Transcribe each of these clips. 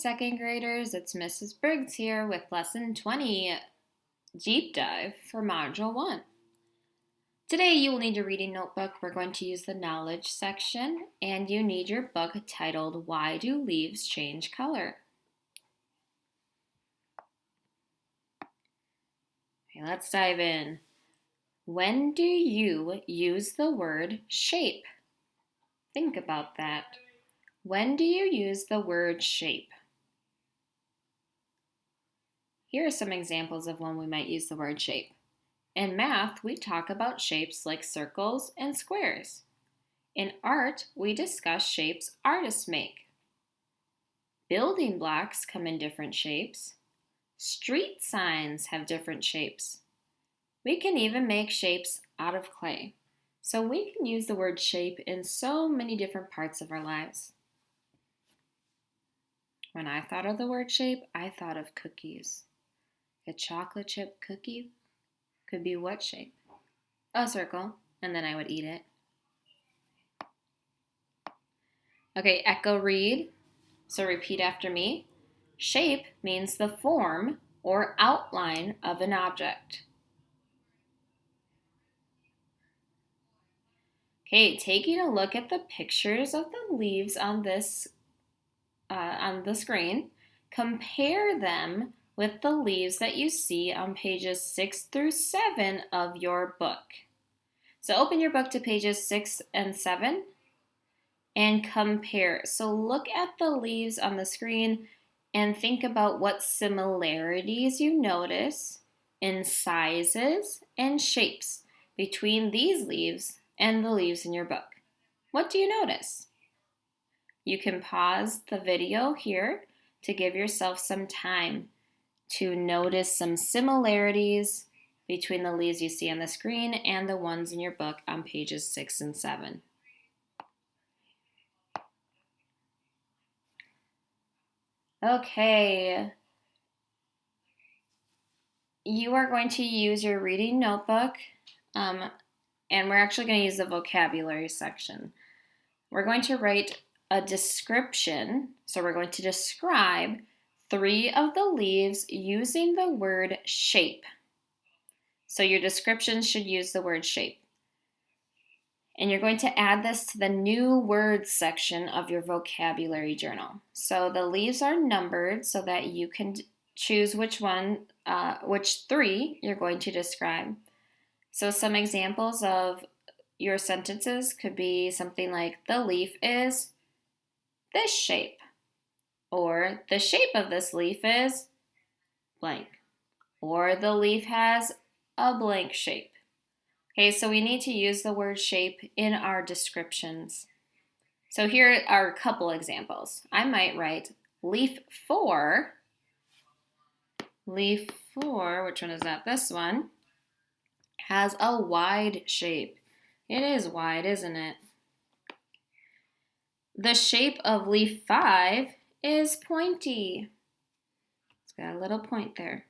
Second graders, it's Mrs. Briggs here with Lesson 20, Deep Dive for Module 1. Today you will need your reading notebook. We're going to use the knowledge section, and you need your book titled, Why Do Leaves Change Color? Okay, let's dive in. When do you use the word shape? Think about that. When do you use the word shape? Here are some examples of when we might use the word shape. In math, we talk about shapes like circles and squares. In art, we discuss shapes artists make. Building blocks come in different shapes. Street signs have different shapes. We can even make shapes out of clay. So we can use the word shape in so many different parts of our lives. When I thought of the word shape, I thought of cookies. A chocolate chip cookie could be what shape? A circle, and then I would eat it. Okay, echo read. So repeat after me. Shape means the form or outline of an object. Okay, taking a look at the pictures of the leaves on the screen, compare them with the leaves that you see on pages 6 through 7 of your book. So open your book to pages 6 and 7 and compare. So look at the leaves on the screen and think about what similarities you notice in sizes and shapes between these leaves and the leaves in your book. What do you notice? You can pause the video here to give yourself some time to notice some similarities between the leaves you see on the screen and the ones in your book on pages 6 and 7. Okay, you are going to use your reading notebook, and we're actually going to use the vocabulary section. We're going to write a description, so we're going to describe 3 of the leaves using the word shape. So your description should use the word shape. And you're going to add this to the new words section of your vocabulary journal. So the leaves are numbered so that you can choose which 3 you're going to describe. So some examples of your sentences could be something like, the leaf is this shape, or the shape of this leaf is blank, or the leaf has a blank shape. Okay, so we need to use the word shape in our descriptions. So here are a couple examples. I might write leaf 4, which one is that? This one has a wide shape. It is wide, isn't it? The shape of leaf 5 is pointy. It's got a little point there.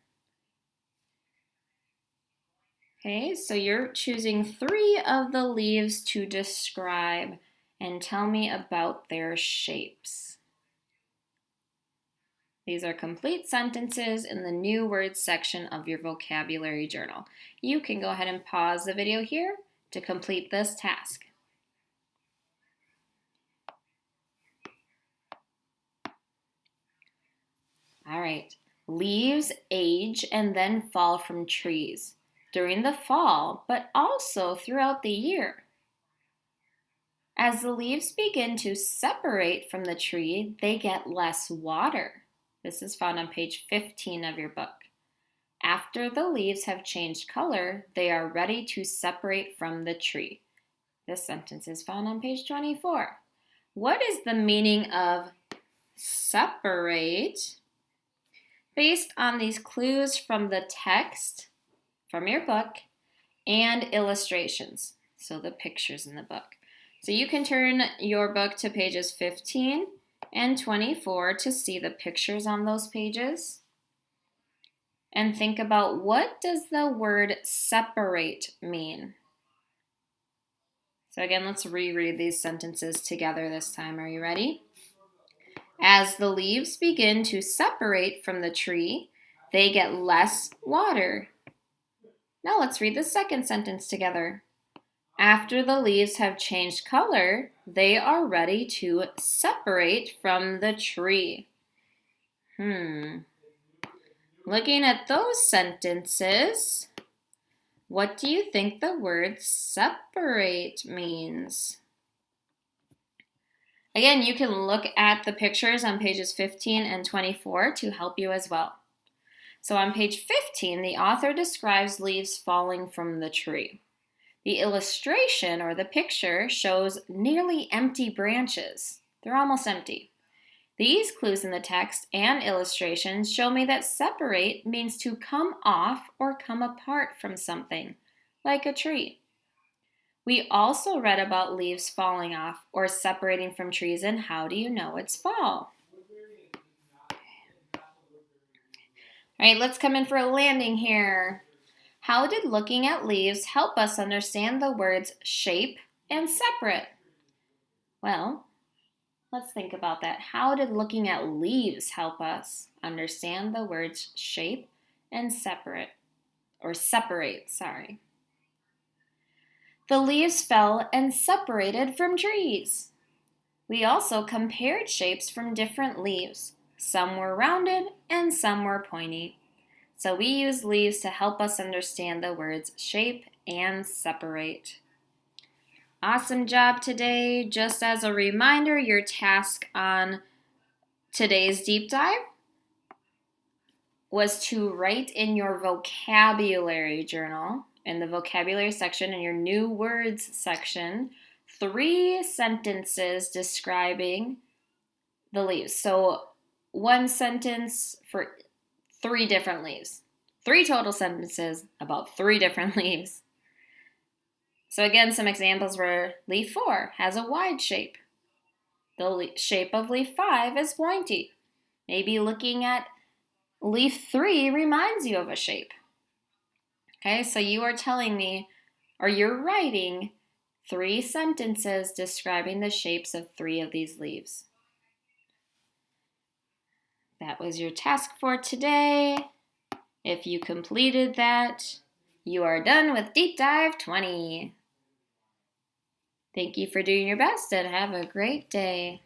Okay, so you're choosing 3 of the leaves to describe and tell me about their shapes. These are complete sentences in the new words section of your vocabulary journal. You can go ahead and pause the video here to complete this task. All right, leaves age and then fall from trees during the fall, but also throughout the year. As the leaves begin to separate from the tree, they get less water. This is found on page 15 of your book. After the leaves have changed color, they are ready to separate from the tree. This sentence is found on page 24. What is the meaning of separate? Based on these clues from the text from your book and illustrations, so the pictures in the book. So you can turn your book to pages 15 and 24 to see the pictures on those pages. And think about, what does the word separate mean? So again, let's reread these sentences together this time. Are you ready? As the leaves begin to separate from the tree, they get less water. Now let's read the second sentence together. After the leaves have changed color, they are ready to separate from the tree. Looking at those sentences, what do you think the word separate means? Again, you can look at the pictures on pages 15 and 24 to help you as well. So on page 15, the author describes leaves falling from the tree. The illustration or the picture shows nearly empty branches. They're almost empty. These clues in the text and illustrations show me that separate means to come off or come apart from something, like a tree. We also read about leaves falling off or separating from trees, and how do you know it's fall? All right, let's come in for a landing here. How did looking at leaves help us understand the words shape and separate? Well, let's think about that. How did looking at leaves help us understand the words shape and separate? The leaves fell and separated from trees. We also compared shapes from different leaves. Some were rounded and some were pointy. So we use leaves to help us understand the words shape and separate. Awesome job today. Just as a reminder, your task on today's deep dive was to write in your vocabulary journal, in the vocabulary section, in your new words section, 3 sentences describing the leaves. So one sentence for 3 different leaves. 3 total sentences about 3 different leaves. So again, some examples were leaf 4 has a wide shape. The shape of leaf 5 is pointy. Maybe looking at leaf 3 reminds you of a shape. Okay, so you are telling me, or you're writing 3 sentences describing the shapes of 3 of these leaves. That was your task for today. If you completed that, you are done with Deep Dive 20. Thank you for doing your best and have a great day.